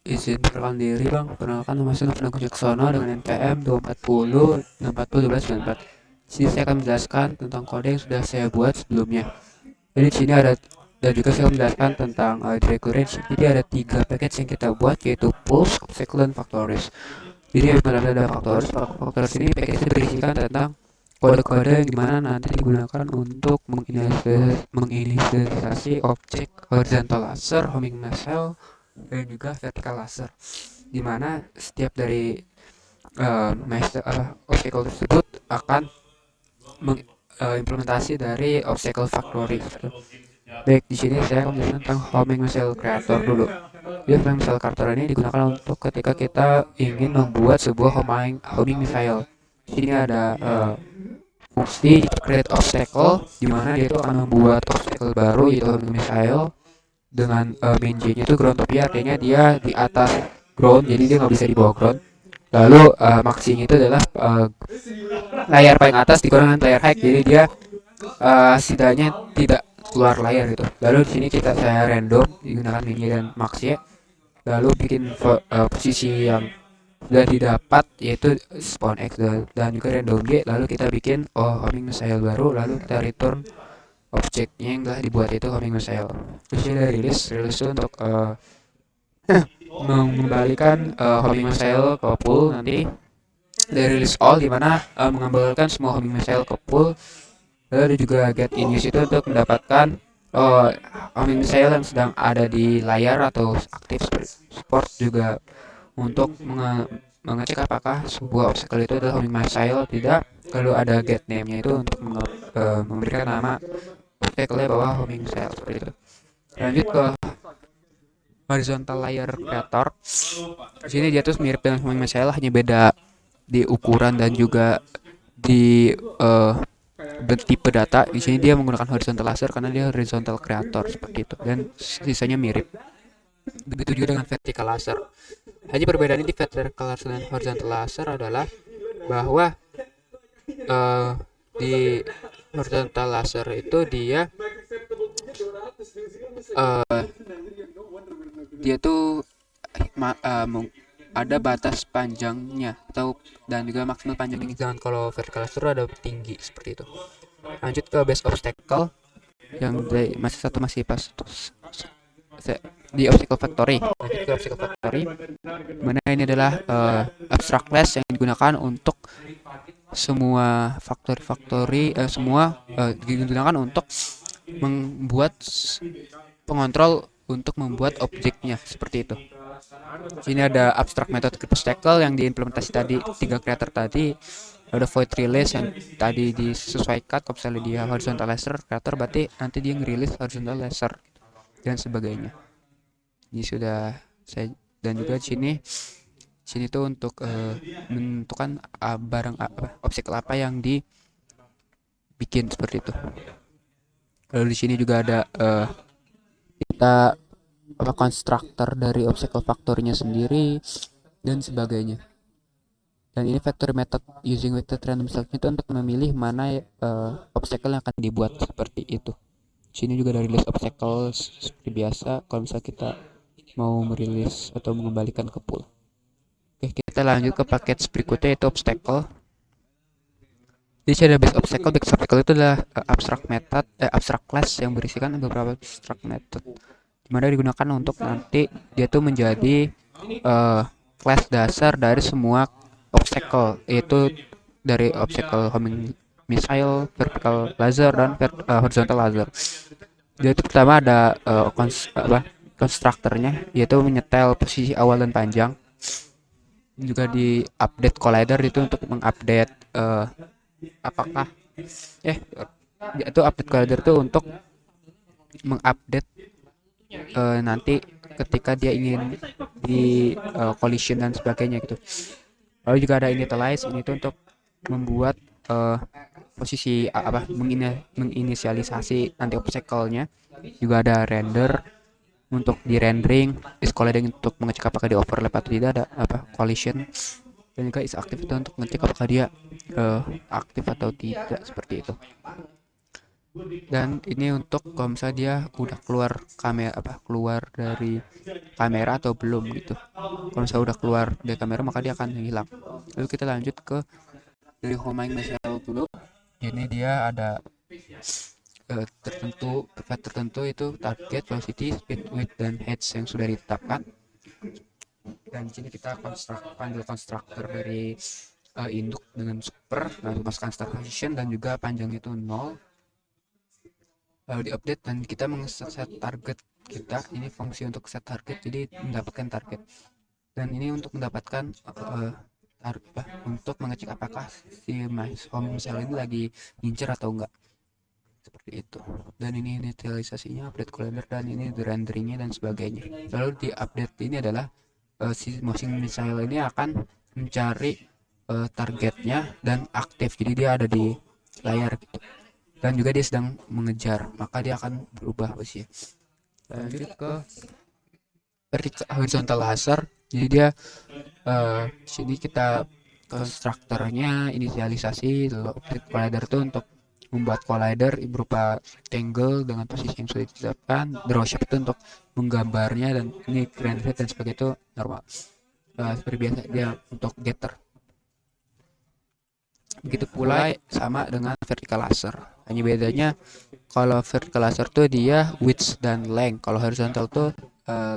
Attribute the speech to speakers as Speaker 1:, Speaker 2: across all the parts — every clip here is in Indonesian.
Speaker 1: Izin perkenalkan diri bang, perkenalkan nama saya Novanto Wicaksono dengan NPM 240 640 1294. Di sini saya akan menjelaskan tentang kode yang sudah saya buat sebelumnya. Jadi di sini ada dan juga saya akan menjelaskan tentang direct range. Jadi ada tiga package yang kita buat, yaitu pulse, obstacle, dan factories. Jadi benar-benar ada factories. Factories ini package ini berisikan tentang kode-kode yang dimana nanti digunakan untuk menginisialisasi objek horizontal laser, homing missile, dan juga vertical laser, di mana setiap dari obstacle tersebut akan mengimplementasi dari obstacle factory. Baik, di sini saya akan menjelaskan tentang homing missile creator dulu. Jadi homing missile creator ini digunakan untuk ketika kita ingin membuat sebuah homing missile. Di sini ada fungsi create obstacle, di mana dia itu akan membuat obstacle baru yaitu homing missile dengan main J-nya itu ground top, artinya dia di atas ground, jadi dia nggak bisa di bawah ground. Lalu maxinya itu adalah layar paling atas dikurangan layar height, jadi dia setidaknya tidak keluar layar gitu. Lalu di sini saya random digunakan mini dan maxi, lalu bikin posisi yang sudah didapat yaitu spawn X dan juga random G, lalu kita bikin homing missile baru, lalu kita return objeknya yang telah dibuat itu homing missile. Terus ini ada rilis itu untuk mengembalikan homing missile ke pool nanti dari release all, dimana mengembalikan semua homing missile ke pool. Lalu ada juga get in use itu untuk mendapatkan homing missile yang sedang ada di layar atau aktif support, juga untuk mengecek apakah sebuah obstacle itu adalah homing missile tidak. Lalu ada get name nya itu untuk memberikan nama obstacle bahwa homing missile, seperti itu. Lanjut ke horizontal layer creator. Di sini dia tuh mirip dengan homing missile, hanya beda di ukuran dan juga di tipe data. Di sini dia menggunakan horizontal laser karena dia horizontal creator, seperti itu, dan sisanya mirip. Begitu juga dengan vertical laser. Hanya perbedaannya di vertical laser dan horizontal laser adalah bahwa di horizontal laser itu dia tuh ada batas panjangnya atau dan juga maksimal panjangnya, jangan kalau vertical laser ada tinggi, seperti itu. Lanjut ke base obstacle yang masih pas di obstacle factory. Lanjut ke obstacle factory, mana ini adalah abstract class yang digunakan untuk semua semua digunakan untuk membuat pengontrol untuk membuat objeknya, seperti itu. Sini ada abstract method obstacle yang diimplementasi tadi, tiga creator tadi. Ada void release yang tadi disesuaikan, kalau misalnya dia horizontal laser creator berarti nanti dia ngerilis horizontal laser dan sebagainya. Ini sudah saya, dan juga sini tuh untuk menentukan barang obstacle apa yang dibikin, seperti itu. Lalu di sini juga ada kita konstruktor dari obstacle factory-nya sendiri dan sebagainya. Dan ini factory method using weighted random selection itu untuk memilih mana obstacle yang akan dibuat, seperti itu. Sini juga ada release obstacle seperti biasa kalau misalnya kita mau merilis atau mengembalikan ke pool. Oke, kita lanjut ke paket berikutnya, yaitu obstacle. Jadi ada base obstacle. Base obstacle itu adalah abstract class yang berisikan beberapa abstract method, dimana digunakan untuk nanti dia tuh menjadi class dasar dari semua obstacle, yaitu dari obstacle homing missile, vertical laser, dan horizontal laser. Jadi itu pertama ada konstruktornya, yaitu menyetel posisi awal dan panjang. Juga di update collider itu untuk mengupdate apakah itu update collider itu untuk mengupdate nanti ketika dia ingin di collision dan sebagainya gitu. Lalu juga ada initialize, ini tuh untuk membuat posisi menginisialisasi anti obstacle-nya. Juga ada render untuk di rendering, is colliding untuk mengecek apakah dia overlap atau tidak, ada collision, dan juga is active itu untuk mengecek apakah dia aktif atau tidak, seperti itu. Dan ini untuk kalau misalnya dia udah keluar kamera keluar dari kamera atau belum gitu. Kalau misalnya udah keluar dari kamera maka dia akan hilang. Lalu kita lanjut ke dari homing missile dulu. Ini dia ada tertentu itu target, velocity, speed, width, dan height yang sudah ditetapkan. Dan di sini kita panggil konstruktor dari induk dengan super, lalu masukkan start position dan juga panjangnya itu 0, lalu diupdate dan kita set target kita. Ini fungsi untuk set target, jadi mendapatkan target. Dan ini untuk mendapatkan untuk mengecek apakah si home missile ini lagi ngincer atau enggak, seperti itu. Dan ini initialisasinya, update collider, dan ini renderingnya dan sebagainya. Lalu di update ini adalah si motion missile ini akan mencari targetnya dan aktif, jadi dia ada di layar gitu. Dan juga dia sedang mengejar, maka dia akan berubah posisinya. Lanjut ke horizontal laser. Jadi dia sini kita konstruktornya inisialisasi, lalu update collider itu untuk membuat collider berupa rectangle dengan posisi yang sudah ditetapkan, draw shape itu untuk menggambarnya, dan ini grand height dan sebagainya itu normal. Seperti biasa dia untuk getter. Begitu pula sama dengan vertical laser. Hanya bedanya kalau vertical laser tuh dia width dan length. Kalau horizontal tuh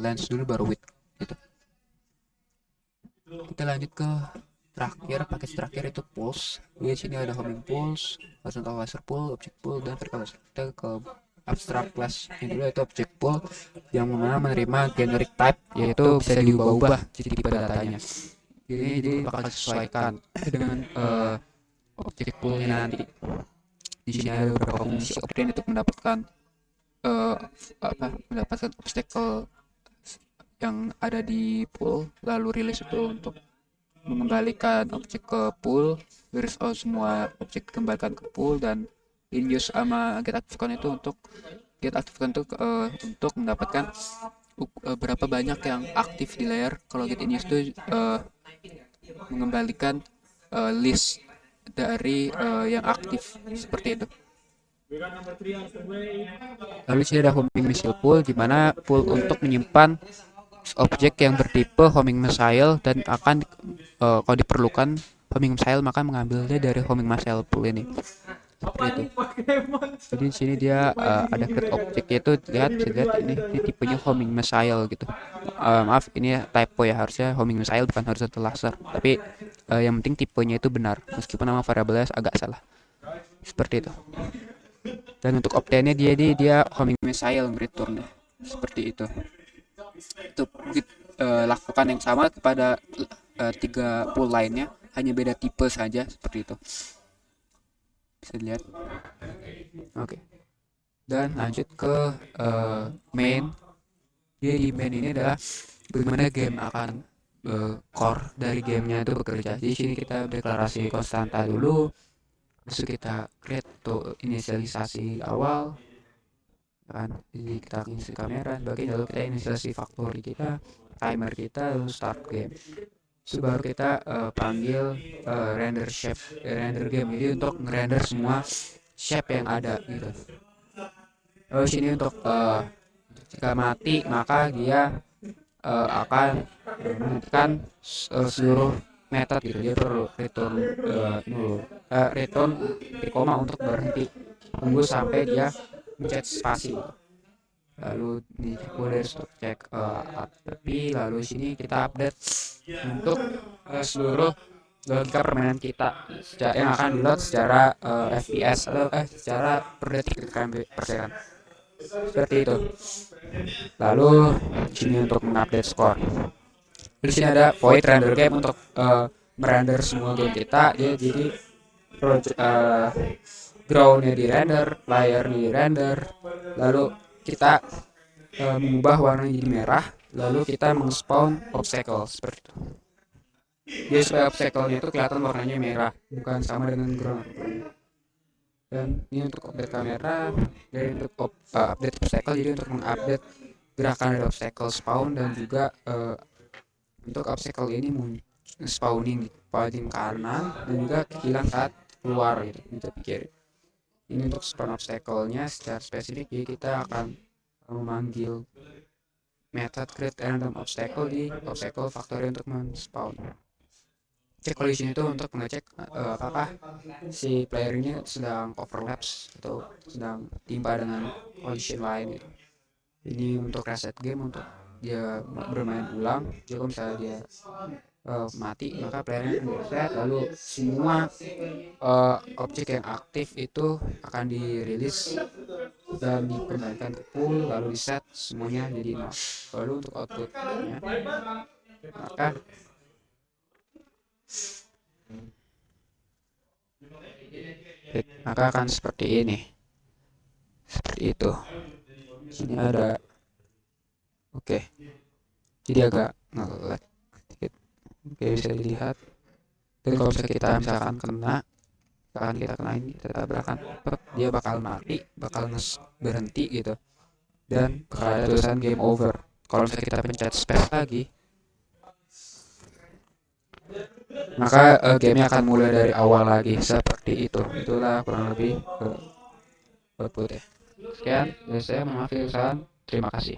Speaker 1: length dulu baru width gitu. Kita lanjut ke package terakhir itu pulse. Di sini ada homing pulse, horizontal laser pull, object pull, dan vertical laser. Kita ke abstract class ini dulu, itu object pull yang menerima generic type, yaitu bisa diubah-ubah tipe datanya. Jadi bakal disesuaikan dengan object pull-nya nanti. Di sini ada beberapa fungsi obtain untuk mendapatkan mendapatkan obstacle yang ada di pool, lalu release itu untuk mengembalikan objek ke pool, release out semua objek dikembalikan ke pool, dan in use sama get aktifkan itu untuk untuk mendapatkan berapa banyak yang aktif di layer. Kalau get in use itu mengembalikan list dari yang aktif, seperti itu. Lalu sini ada homing missile pool, di mana pool untuk menyimpan objek yang bertipe homing missile, dan akan kalau diperlukan homing missile maka mengambilnya dari homing missile pool ini, seperti itu. Jadi di sini dia ada create objek, yaitu bisa lihat ini tipenya homing missile gitu. Maaf ini typo ya, harusnya homing missile bukan horizontal laser, tapi yang penting tipenya itu benar meskipun nama variabelnya agak salah, seperti itu. Dan untuk obtainnya dia homing missile return, seperti itu. Itu lakukan yang sama kepada 3 pool lainnya, hanya beda tipe saja, seperti itu. Bisa dilihat. Oke. Dan lanjut ke main. Jadi main ini adalah bagaimana game akan core dari gamenya itu bekerja. Di sini kita deklarasi konstanta dulu, terus kita create tuh inisialisasi awal kan, jadi kita isi kamera sebagainya, lalu kita inisialisasi factory kita, timer kita, lalu start game. Terus baru kita panggil render shape, render game, jadi untuk ngerender semua shape yang ada gitu. Lalu sini untuk jika mati maka dia akan menghentikan seluruh method gitu. Dia perlu return return di koma untuk berhenti, tunggu sampai dia mencet spasi. Lalu di folder untuk cek tapi lalu sini kita update untuk seluruh logika permainan kita yang akan di load secara FPS atau secara per detik per second, seperti itu. Lalu sini untuk mengupdate score. Di sini ada void render game untuk merender semua game kita. Jadi groundnya di render, layarnya di render, lalu kita mengubah warnanya jadi merah, lalu kita meng-spawn obstacle, seperti itu. Jadi supaya obstacle-nya itu kelihatan warnanya merah, bukan sama dengan ground. Dan ini untuk update kamera, dan untuk update obstacle, jadi untuk mengupdate gerakan dari obstacle spawn, dan juga untuk obstacle ini spawning di paling kanan dan juga hilang saat keluar gitu, kita pikir. Ini untuk spawn obstacle-nya secara spesifik, jadi kita akan memanggil method create random obstacle di obstacle factory untuk men-spawn. Check collision itu untuk mengecek apakah si player ini sedang overlaps atau sedang timpa dengan collision lain gitu. Ini untuk reset game, untuk dia bermain ulang. Jika misalnya dia mati, maka playernya akan reset, lalu semua objek yang aktif itu akan dirilis dan dikembalikan ke pool, lalu di set semuanya jadi nol. Lalu untuk outputnya, maka akan seperti ini, seperti itu. Sini ada, oke, jadi agak ngelag sedikit. Oke, bisa dilihat. Dan kalau misalnya kita misalkan kita kenain, kita tabrakan, dia bakal mati, bakal berhenti gitu, dan bakal ada tulisan game over. Kalau misalnya kita pencet space lagi, maka gamenya akan mulai dari awal lagi, seperti itu. Itulah kurang lebih output ya. Sekian dari saya, terima kasih.